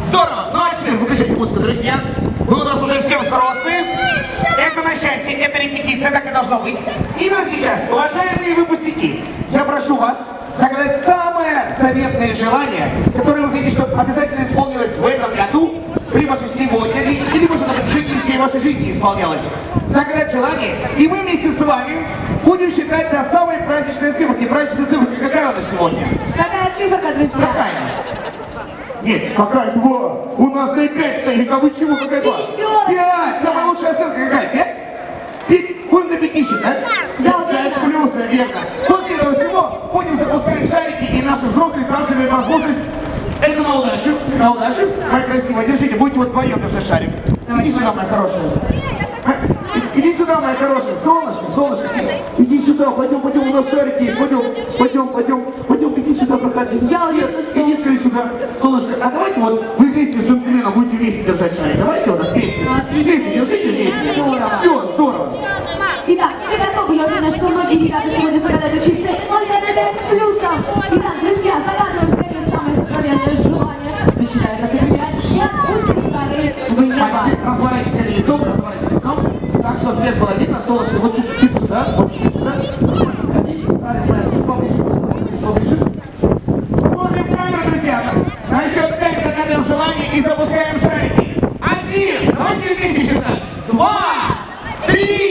Здорово! Ну а теперь выключайте музыку, друзья. Вы у нас уже все взрослые. Это на счастье, это репетиция, так и должно быть. Именно сейчас, уважаемые выпускники, я прошу вас загадать самое заветное желание, которое вы хотите, чтобы обязательно исполнилось в этом году, либо же сегодня, либо же на протяжении всей вашей жизни исполнялось. Загадать желание, и мы вместе с вами будем считать до самой праздничной цифры. Не праздничная цифра, какая у нас сегодня? Какая цифра, друзья? Какая? Нет, какая 2? У нас на 5 стоит, а вы чего, какая 2? 5! Самая лучшая оценка какая? 5? 5? Будем на 5 считать? Да, 5 плюса, верно. После этого всего будем запускать шарики, и наши взрослые также имеют возможность. Это на удачу, на удачу. Моя красивая, держите, будете вот вдвоем держать шарик. Иди сюда, моя хорошая. Иди сюда, моя хорошая, солнышко, солнышко. Иди сюда, пойдем, у нас шарик есть, пойдем, иди сюда, проходи. Иди скорее сюда, солнышко. А давайте вот вы вместе с джентльменом будете вместе держать шарик. Давайте вот так вместе. Вместе, держите вместе. Все, здорово. Итак, все готовы? Я уверена, что многие ребята сегодня загадали учиться только на 5 с плюсом. Итак, друзья, загадываем скорее самое сокровенное желание. Начинаем разыгрывать. И отпустим шары в небо. Разворачивайся лицом, так, чтобы всех было видно. Солнышко, вот чуть-чуть сюда, вот чуть-чуть сюда. Ходи, чуть поближе, поближе. Смотрим в камеру, друзья. На счет 5 загадаем желание и запускаем шарики. 1, давайте вместе считать. 2, 3.